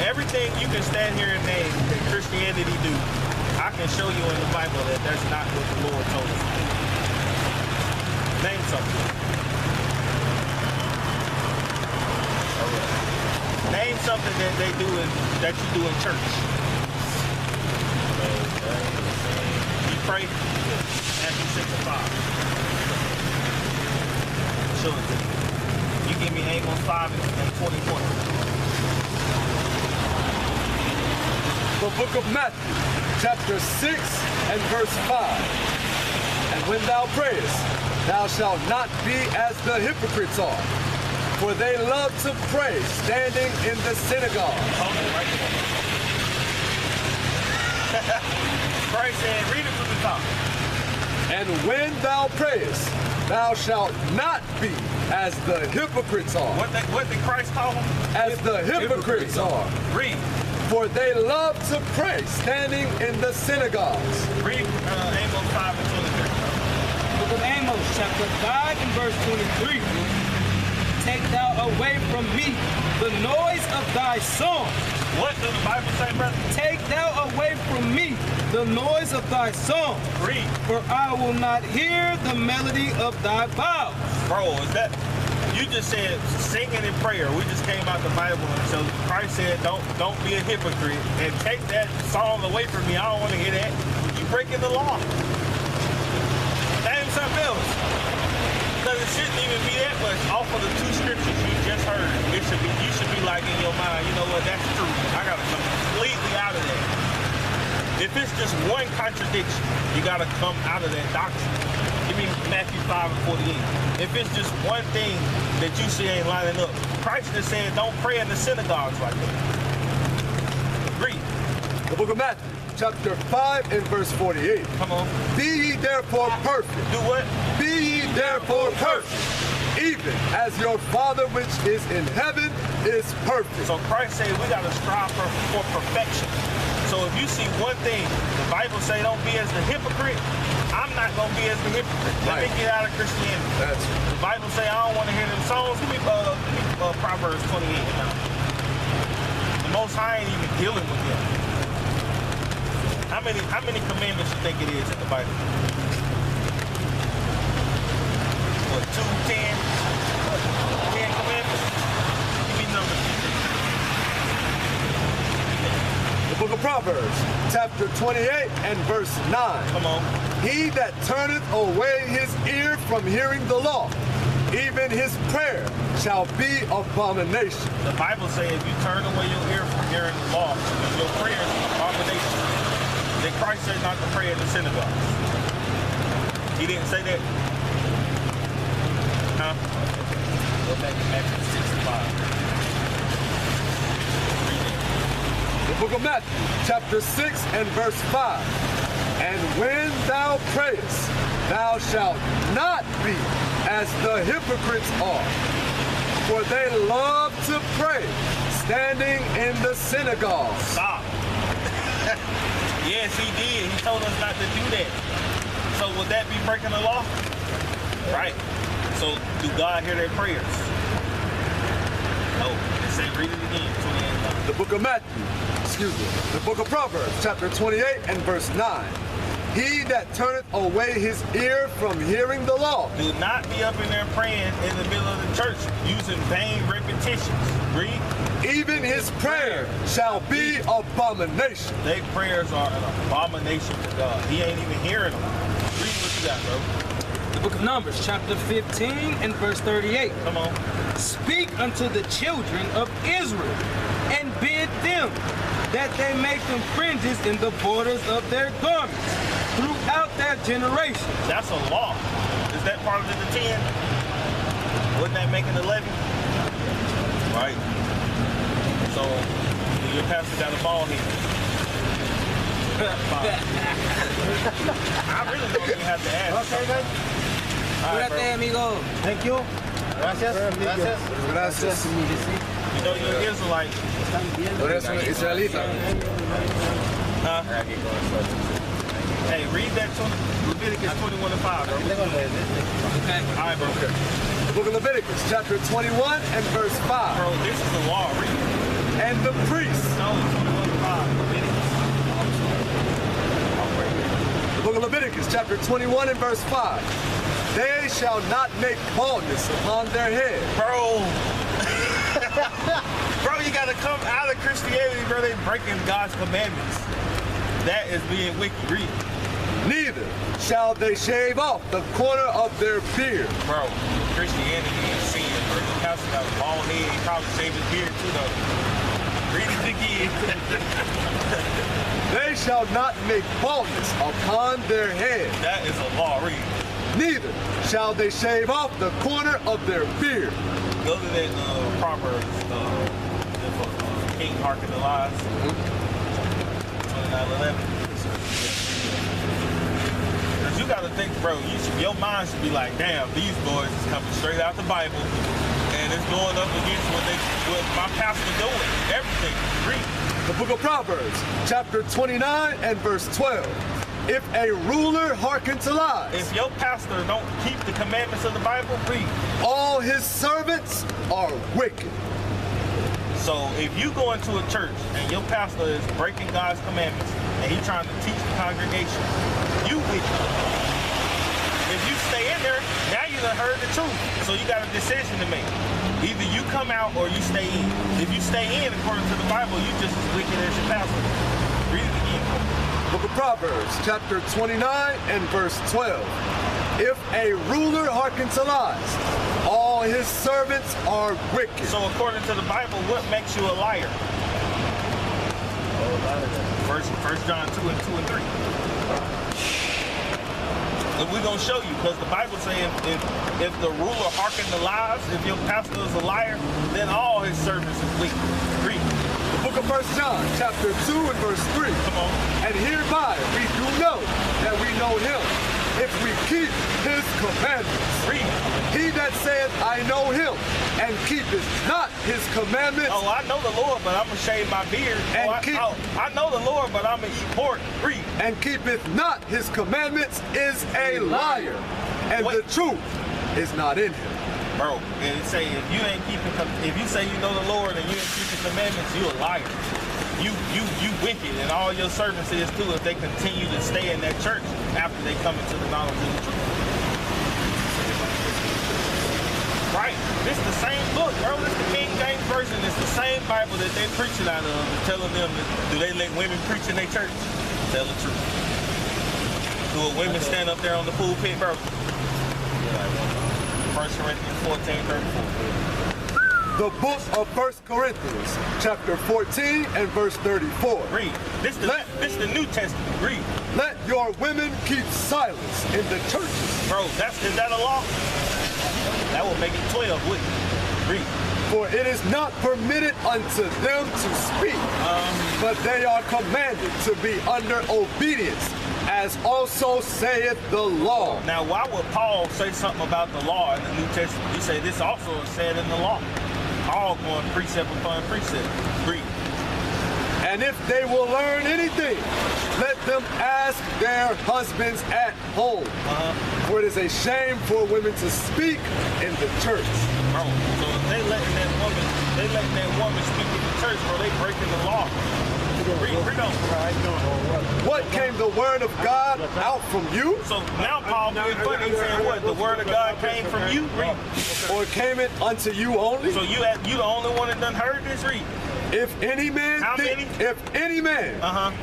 Everything you can stand here and name that Christianity do, I can show you in the Bible that that's not what the Lord told us. Name something. Name something that they do that you do in church. You pray. Matthew 6 and 5. Show it to me. You give me Amos 5 and 20. The book of Matthew, chapter 6 and verse 5. And when thou prayest, thou shalt not be as the hypocrites are, for they love to pray standing in the synagogue. Christ said, read it from the top. And when thou prayest, thou shalt not be as the hypocrites are. What did Christ call them? As the hypocrites are. Read. For they love to pray standing in the synagogues. Read Amos 5 and 23. Book of Amos, chapter 5 and verse 23. Take thou away from me the noise of thy song. What does the Bible say, brother? Take thou away from me the noise of thy song. Read. For I will not hear the melody of thy vows. Bro, is that... You just said singing in prayer. We just came out the Bible, and so Christ said, "Don't be a hypocrite and take that song away from me. I don't want to hear that. You breaking the law." Name something else, because it shouldn't even be that much off of the two scriptures you just heard. You should be like in your mind, you know what? That's true. I gotta come completely out of that. If it's just one contradiction, you gotta come out of that doctrine. Give me Matthew 5 and 48. If it's just one thing that you see ain't lining up, Christ just said, don't pray in the synagogues like that. Read. The book of Matthew, chapter 5 and verse 48. Come on. Be ye therefore perfect. Do what? Be ye therefore perfect, even as your Father which is in heaven is perfect. So Christ said we got to strive for perfection. So if you see one thing, the Bible say don't be as the hypocrite, I'm not going to be as the hypocrite. Let me get out of Christianity. That's The Bible say I don't want to hear them songs. Give me Proverbs 28 now. The Most High ain't even dealing with them. How many commandments you think it is in the Bible? What, 2, 10? 10 commandments? Give me numbers. the book of Proverbs, chapter 28 and verse 9. Come on. He that turneth away his ear from hearing the law, even his prayer shall be abomination. The Bible says if you turn away your ear from hearing the law, your prayer is an abomination. Then Christ said not to pray in the synagogue. He didn't say that. Huh? Go back to Matthew 6 and 5. The book of Matthew, chapter 6 and verse 5. And when thou prayest, thou shalt not be as the hypocrites are, for they love to pray standing in the synagogues. Stop. Yes, he did. He told us not to do that. So would that be breaking the law? Right. So do God hear their prayers? No. It say read it again. 28. The book of Matthew, the book of Proverbs, chapter 28 and verse 9. He that turneth away his ear from hearing the law. Do not be up in there praying in the middle of the church using vain repetitions. Read. Even his prayer shall be abomination. Their prayers are an abomination to God. He ain't even hearing them. Read what you got, bro. The book of Numbers, chapter 15 and verse 38. Come on. Speak unto the children of Israel and bid them that they make them fringes in the borders of their garments throughout their generations. That's a law. Is that part of the 10? Wouldn't that make it 11? Right. So your pastor got a ball here. I really don't even have to ask. Okay, guys. Cuídate, amigo. Thank you. Gracias. Gracias. Gracias. You know you're an Israelite. Tú eres un israelita. Huh? Hey, read that Leviticus 21 and 5, bro. Okay. All right, bro. The book of Leviticus, chapter 21 and verse 5. Bro, this is the law. Read it. and the priests. No, 21:5. The book of Leviticus, chapter 21 and verse 5. They shall not make baldness upon their head. Bro. Bro, you gotta come out of Christianity, bro. They breaking God's commandments. That is being wicked. Read. Neither shall they shave off the corner of their beard. Bro, Christianity is sin, bro. The pastor got a bald head. He probably shaved his beard too, though. Read it again. They shall not make baldness upon their head. That is a law. Read. Neither shall they shave off the corner of their beard. Go to that Proverbs. If a king hearken to lies. 29:11. Because you got to think, bro, your mind should be like, damn, these boys is coming straight out the Bible, and it's going up against what my pastor doing. Everything. Read. The book of Proverbs, chapter 29 and verse 12. If a ruler hearken to lies, If your pastor don't keep the commandments of the Bible, read. all his servants are wicked. So if you go into a church and your pastor is breaking God's commandments and he's trying to teach the congregation, you wicked. If you stay in there, now you done heard the truth. So you got a decision to make. Either you come out or you stay in. If you stay in according to the Bible, you just as wicked as your pastor. Read it again. Book of Proverbs, chapter 29 and verse 12. If a ruler hearken to lies, all his servants are wicked. So according to the Bible, what makes you a liar? First John 2 and 2 and 3. And we're going to show you, because the Bible saying if the ruler hearken to lies, if your pastor is a liar, then all his servants is wicked. Read. The book of 1 John, chapter 2 and verse 3. Come on. And hereby we do know that we know him, if we keep his commandments. Read. He that saith, I know him, and keepeth not his commandments, Oh, I know the Lord, but I'm going to shave my beard. And I know the Lord, but I'm going to eat pork. Read. and keepeth not his commandments, is a liar, and Wait. the truth is not in him. Bro, and it say if you ain't keeping, if you say you know the Lord and you ain't keeping commandments, you a liar. You wicked, and all your servants is too if they continue to stay in that church after they come into the knowledge of the truth. Right? This the same book, bro. This the King James Version. It's the same Bible that they preaching out of, telling them that, do they let women preach in their church? Tell the truth. Do a women stand up there on the pulpit, bro? 1 Corinthians 14:34. The book of 1 Corinthians, chapter 14 and verse 34. Read. This the New Testament. Read. Let your women keep silence in the churches, Bro, is that a law? That would make it 12, wouldn't it? Read. for it is not permitted unto them to speak, but they are commanded to be under obedience, as also saith the law. Now, why would Paul say something about the law in the New Testament? He said this also is said in the law. All going precept upon precept. Read. And if they will learn anything, let them ask their husbands at home. For it is a shame for women to speak in the church. Bro, so if they letting that woman speak in the church, bro, they breaking the law. Read on. What came the word of God out from you? So now Paul being funny, he's saying what? The word of God came from you? Read. Or came it unto you only? So you the only one that done heard this? Read. If any man How many?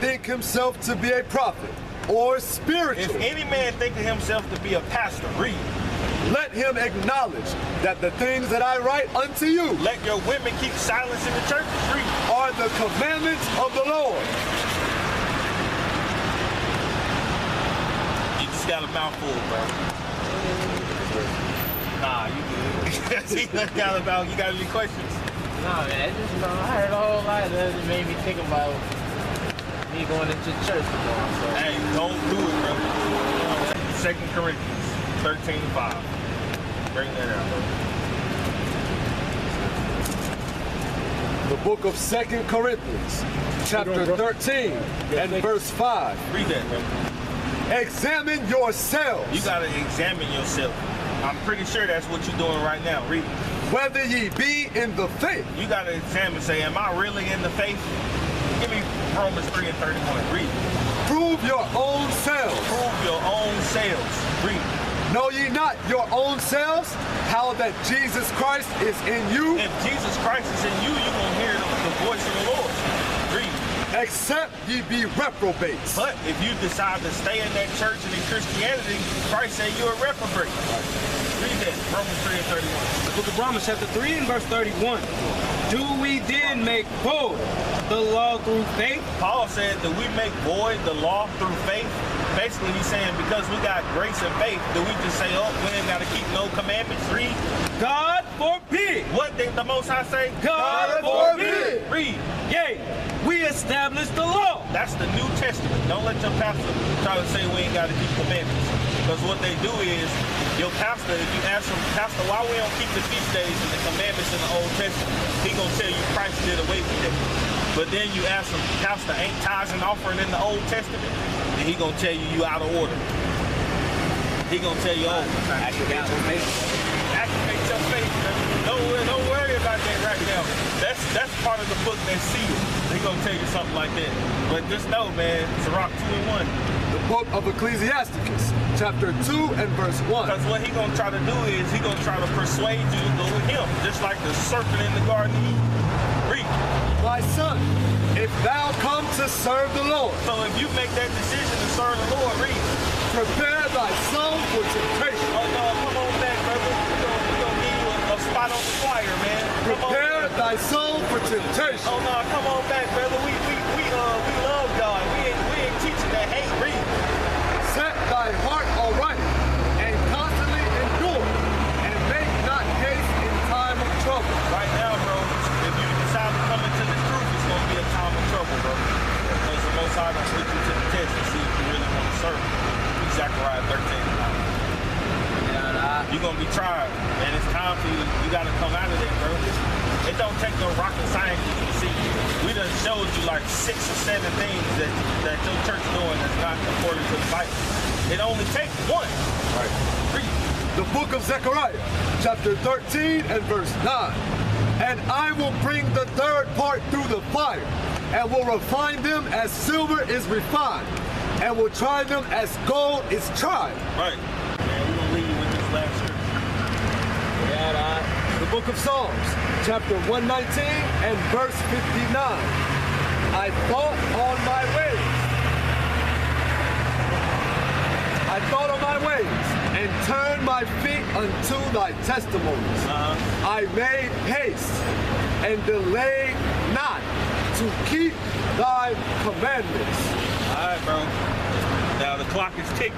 think himself to be a prophet or If spiritual, any man think of himself to be a pastor, read. let him acknowledge that the things that I write unto you Let your women keep silence in the church, read. are the commandments of the Lord. You just got a mouthful, bro. Nah, you good. See, you got any questions? Nah, man, I heard a whole lot that made me think about me going into church tomorrow. So. Hey, don't do it, bro. 2 Corinthians 13:5. Bring that out, bro. The book of 2 Corinthians, chapter 13 and verse 5. Read that, bro. Examine yourselves. You gotta examine yourself. I'm pretty sure that's what you're doing right now. Read it. whether ye be in the faith. You gotta examine, say, am I really in the faith? Give me Romans 3 and 31. Read. Prove your own selves. Prove your own selves. Read. Know ye not your own selves how that Jesus Christ is in you, If Jesus Christ is in you, you're gonna hear the voice of the Lord. Read. except ye be reprobates? But if you decide to stay in that church and in Christianity, Christ said you're a reprobate. Read that. Romans 3 and 31. The book of Romans chapter 3 and verse 31. Do we then make void the law through faith? Paul said that we make void the law through faith. Basically, he's saying because we got grace and faith, do we just say, oh, we ain't got to keep no commandments? Read. God forbid. What did the Most High say? God forbid. Read. Yea, we establish the law. That's the New Testament. Don't let your pastor try to say we ain't got to keep commandments. Because what they do is, your pastor, if you ask him, Pastor, why we don't keep the feast days and the commandments in the Old Testament? He gonna tell you Christ did away with it. But then you ask him, Pastor, ain't tithes and offering in the Old Testament? Then he gonna tell you out of order. He gonna tell you, oh, activate your faith. Activate your faith. Don't worry about that right now. That's part of the book that's sealed. He gonna tell you something like that. But just know, man, Sirach 2 and 1. The book of Ecclesiasticus, chapter 2 and verse 1. Because what he gonna try to do is he gonna try to persuade you to go with him, just like the serpent in the Garden of Eden. Read. My son, if thou come to serve the Lord, So if you make that decision to serve the Lord, read. prepare thy soul for temptation. Oh no, come on back, brother. We gonna give you a spot on the flyer, man. Come on. Prepare thy soul for temptation. Oh no, come on back, brother. We love God. We ain't teaching that hate. Read. Set thy heart aright, and constantly endure, and make not haste in time of trouble. Right now, bro, if you decide to come into the truth, it's gonna be a time of trouble, bro. Because the Most High gonna put you to the test and see if you really want to serve him. Zechariah 13:9. You're gonna be tried, and it's time for you. You gotta come out of there, bro. It don't take no rocket scientist to see. We done showed you like 6 or 7 things that your church doing that's not according to the Bible. It only takes one. Right. Read. The book of Zechariah, chapter 13 and verse 9. And I will bring the third part through the fire, and will refine them as silver is refined, and will try them as gold is tried. Right. Man, we're gonna leave you with this last scripture. The book of Psalms, chapter 119 and verse 59. I thought on my ways. I thought on my ways, and turned my feet unto thy testimonies. I made haste, and delayed not to keep thy commandments. All right, bro. Now the clock is ticking.